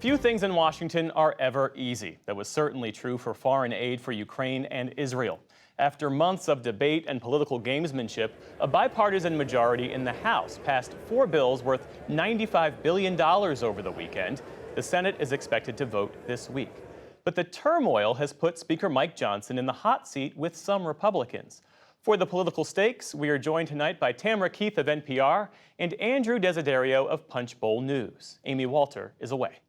Few things in Washington are ever easy. That was certainly true for foreign aid for Ukraine and Israel. After months of debate and political gamesmanship, a bipartisan majority in the House passed 4 bills worth $95 billion over the weekend. The Senate is expected to vote this week. But the turmoil has put Speaker Mike Johnson in the hot seat with some Republicans. For the political stakes, we are joined tonight by Tamara Keith of NPR and Andrew Desiderio of Punchbowl News. Amy Walter is away.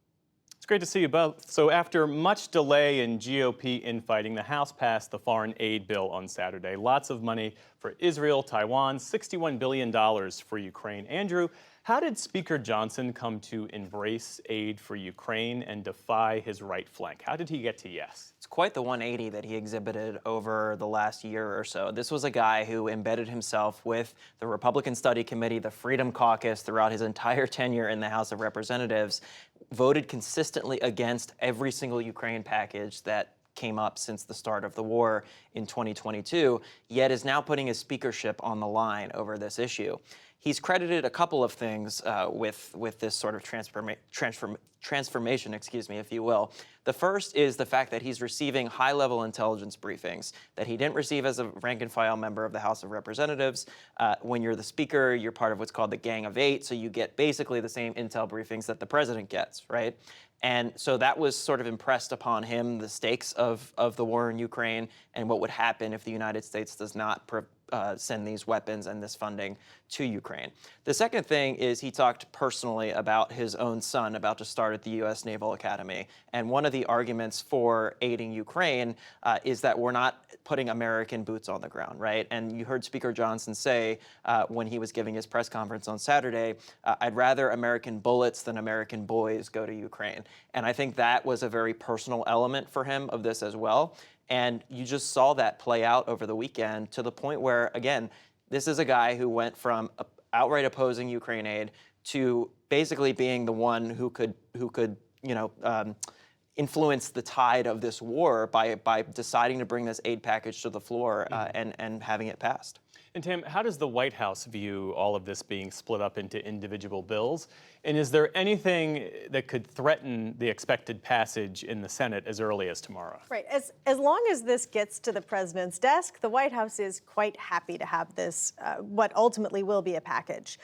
It's great to see you both. So after much delay in GOP infighting, the House passed the foreign aid bill on Saturday. Lots of money for Israel, Taiwan, $61 billion for Ukraine. Andrew, how did Speaker Johnson come to embrace aid for Ukraine and defy his right flank? How did he get to yes? It's quite the 180 that he exhibited over the last year or so. This was a guy who embedded himself with the Republican Study Committee, the Freedom Caucus, throughout his entire tenure in the House of Representatives, voted consistently against every single Ukraine package that came up since the start of the war in 2022, yet is now putting his speakership on the line over this issue. He's credited a couple of things with this sort of transformation, if you will. The first is the fact that he's receiving high-level intelligence briefings that he didn't receive as a rank-and-file member of the House of Representatives. When you're the speaker, you're part of what's called the Gang of Eight, so you get basically the same intel briefings that the president gets, right? And so that was sort of impressed upon him, the stakes of the war in Ukraine and what would happen if the United States does not send these weapons and this funding to Ukraine. The second thing is he talked personally about his own son about to start at the U.S. Naval Academy. And one of the arguments for aiding Ukraine is that we're not putting American boots on the ground, right? And you heard Speaker Johnson say when he was giving his press conference on Saturday, I'd rather American bullets than American boys go to Ukraine. And I think that was a very personal element for him of this as well. And you just saw that play out over the weekend to the point where, again, this is a guy who went from outright opposing Ukraine aid to basically being the one who could influence the tide of this war by deciding to bring this aid package to the floor and having it passed. And Tam, how does the White House view all of this being split up into individual bills? And is there anything that could threaten the expected passage in the Senate as early as tomorrow? Right. As long as this gets to the president's desk, the White House is quite happy to have this, what ultimately will be a package,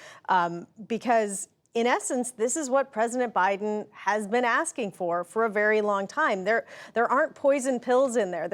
because in essence, this is what President Biden has been asking for a very long time. There aren't poison pills in there.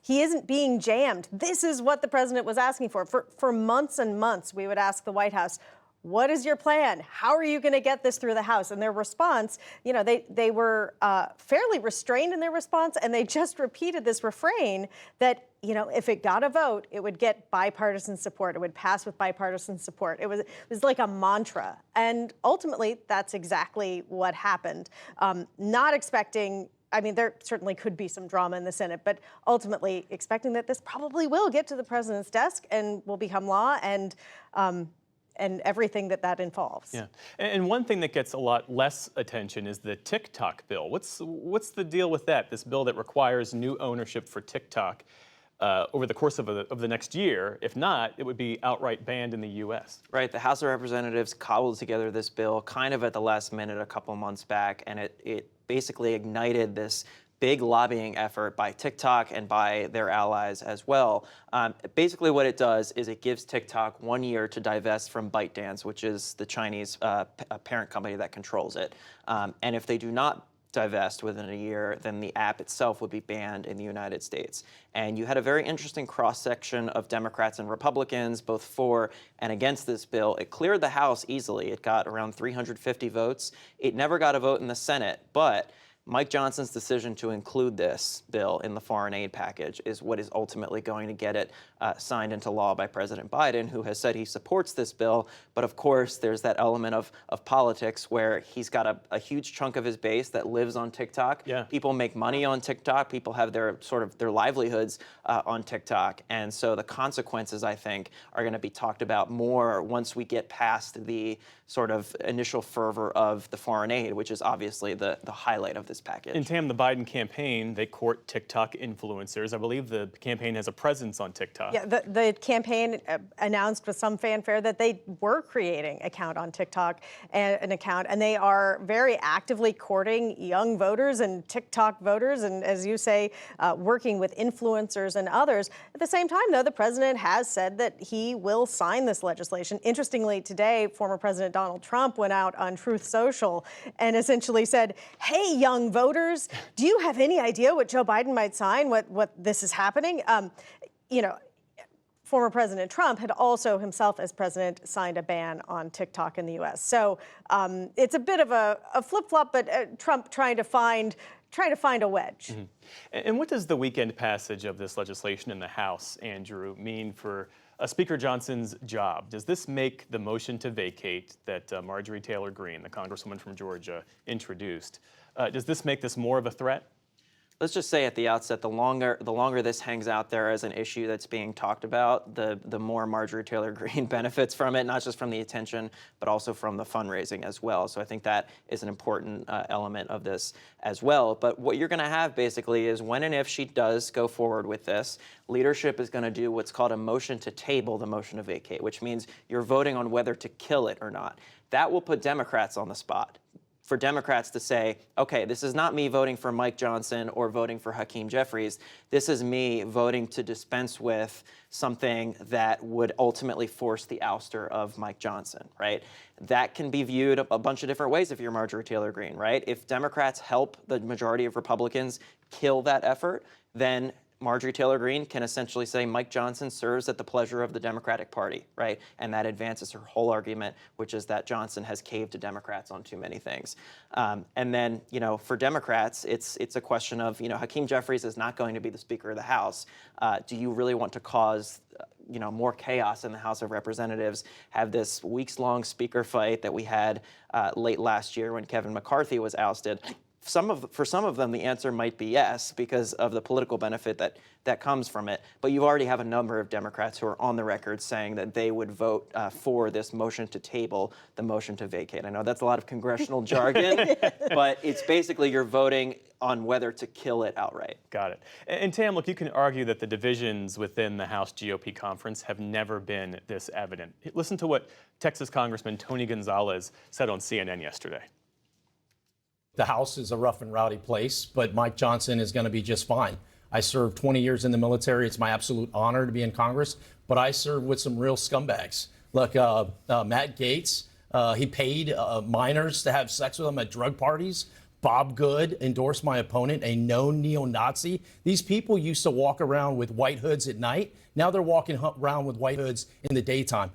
He isn't being jammed. This is what the president was asking for. For months and months, we would ask the White House, what is your plan? How are you going to get this through the House? And their response, they were fairly restrained in their response, and they just repeated this refrain that, if it got a vote, it would get bipartisan support. It would pass with bipartisan support. It was like a mantra. And ultimately, that's exactly what happened. Not expecting, there certainly could be some drama in the Senate, but ultimately expecting that this probably will get to the president's desk and will become law, and everything that involves. Yeah, and one thing that gets a lot less attention is the TikTok bill. What's the deal with that? This bill that requires new ownership for TikTok over the course of the next year. If not, it would be outright banned in the U.S. Right. The House of Representatives cobbled together this bill kind of at the last minute a couple months back, and it basically ignited this big lobbying effort by TikTok and by their allies as well. Basically what it does is it gives TikTok 1 year to divest from ByteDance, which is the Chinese parent company that controls it. And if they do not divest within a year, then the app itself would be banned in the United States. And you had a very interesting cross-section of Democrats and Republicans, both for and against this bill. It cleared the House easily. It got around 350 votes. It never got a vote in the Senate, but Mike Johnson's decision to include this bill in the foreign aid package is what is ultimately going to get it signed into law by President Biden, who has said he supports this bill. But of course, there's that element of politics where he's got a huge chunk of his base that lives on TikTok. Yeah. People make money on TikTok. People have their livelihoods on TikTok. And so the consequences, I think, are going to be talked about more once we get past the sort of initial fervor of the foreign aid, which is obviously the highlight of this package. And Tam, the Biden campaign, they court TikTok influencers. I believe the campaign has a presence on TikTok. Yeah, the campaign announced with some fanfare that they were creating an account on TikTok, and they are very actively courting young voters and TikTok voters, and as you say, working with influencers and others. At the same time, though, the president has said that he will sign this legislation. Interestingly, today, former President Donald Trump went out on Truth Social and essentially said, "Hey, young voters, do you have any idea what Joe Biden might sign? What this is happening?" Former President Trump had also himself, as president, signed a ban on TikTok in the U.S. So it's a bit of a flip-flop, but Trump trying to find a wedge. Mm-hmm. And what does the weekend passage of this legislation in the House, Andrew, mean for Speaker Johnson's job? Does this make the motion to vacate that Marjorie Taylor Greene, the congresswoman from Georgia, introduced, does this make this more of a threat? Let's just say at the outset, the longer this hangs out there as an issue that's being talked about, the more Marjorie Taylor Greene benefits from it, not just from the attention, but also from the fundraising as well. So I think that is an important element of this as well. But what you're going to have basically is when and if she does go forward with this, leadership is going to do what's called a motion to table the motion to vacate, which means you're voting on whether to kill it or not. That will put Democrats on the spot. For Democrats to say, okay, this is not me voting for Mike Johnson or voting for Hakeem Jeffries. This is me voting to dispense with something that would ultimately force the ouster of Mike Johnson, right? That can be viewed a bunch of different ways if you're Marjorie Taylor Greene, right? If Democrats help the majority of Republicans kill that effort, then Marjorie Taylor Greene can essentially say Mike Johnson serves at the pleasure of the Democratic Party, right? And that advances her whole argument, which is that Johnson has caved to Democrats on too many things. And then, for Democrats, it's a question of, Hakeem Jeffries is not going to be the Speaker of the House. Do you really want to cause more chaos in the House of Representatives, have this weeks-long speaker fight that we had late last year when Kevin McCarthy was ousted? For some of them, the answer might be yes, because of the political benefit that comes from it. But you already have a number of Democrats who are on the record saying that they would vote for this motion to table the motion to vacate. I know that's a lot of congressional jargon, but it's basically you're voting on whether to kill it outright. Got it. And Tam, look, you can argue that the divisions within the House GOP conference have never been this evident. Listen to what Texas Congressman Tony Gonzalez said on CNN yesterday. The House is a rough and rowdy place, but Mike Johnson is going to be just fine. I served 20 years in the military. It's my absolute honor to be in Congress, but I served with some real scumbags. Look, Matt Gaetz, he paid minors to have sex with him at drug parties. Bob Good endorsed my opponent, a known neo-Nazi. These people used to walk around with white hoods at night. Now they're walking around with white hoods in the daytime.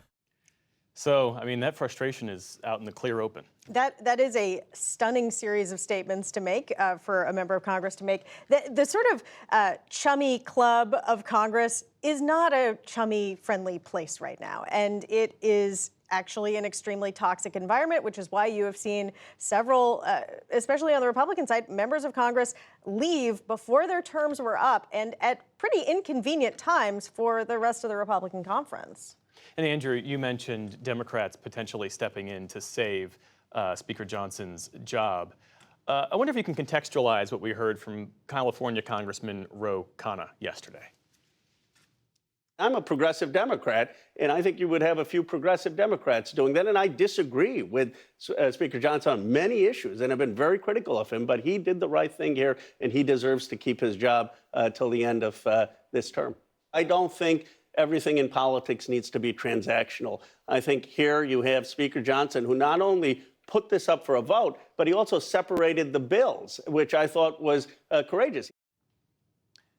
So, that frustration is out in the clear open. That is a stunning series of statements to make for a member of Congress to make. The sort of chummy club of Congress is not a chummy, friendly place right now. And it is actually an extremely toxic environment, which is why you have seen several, especially on the Republican side, members of Congress leave before their terms were up and at pretty inconvenient times for the rest of the Republican conference. And Andrew, you mentioned Democrats potentially stepping in to save Speaker Johnson's job. I wonder if you can contextualize what we heard from California Congressman Ro Khanna yesterday. I'm a progressive Democrat, and I think you would have a few progressive Democrats doing that. And I disagree with Speaker Johnson on many issues, and have been very critical of him. But he did the right thing here, and he deserves to keep his job till the end of this term. I don't think everything in politics needs to be transactional. I think here you have Speaker Johnson, who not only put this up for a vote, but he also separated the bills, which I thought was courageous.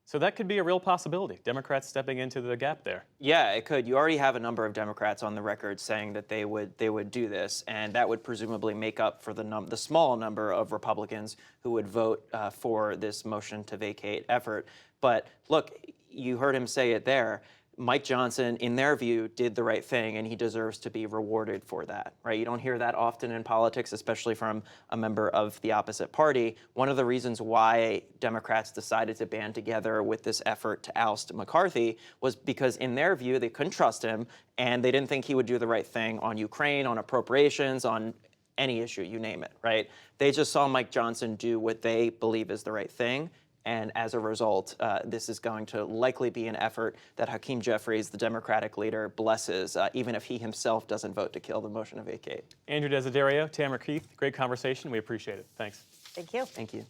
So that could be a real possibility, Democrats stepping into the gap there. Yeah, it could. You already have a number of Democrats on the record saying that they would do this, and that would presumably make up for the small number of Republicans who would vote for this motion to vacate effort. But look, you heard him say it there. Mike Johnson, in their view, did the right thing, and he deserves to be rewarded for that, right? You don't hear that often in politics, especially from a member of the opposite party. One of the reasons why Democrats decided to band together with this effort to oust McCarthy was because, in their view, they couldn't trust him, and they didn't think he would do the right thing on Ukraine, on appropriations, on any issue, you name it, right? They just saw Mike Johnson do what they believe is the right thing. And as a result, this is going to likely be an effort that Hakeem Jeffries, the Democratic leader, blesses, even if he himself doesn't vote to kill the motion to vacate. Andrew Desiderio, Tamara Keith, great conversation. We appreciate it. Thanks. Thank you. Thank you.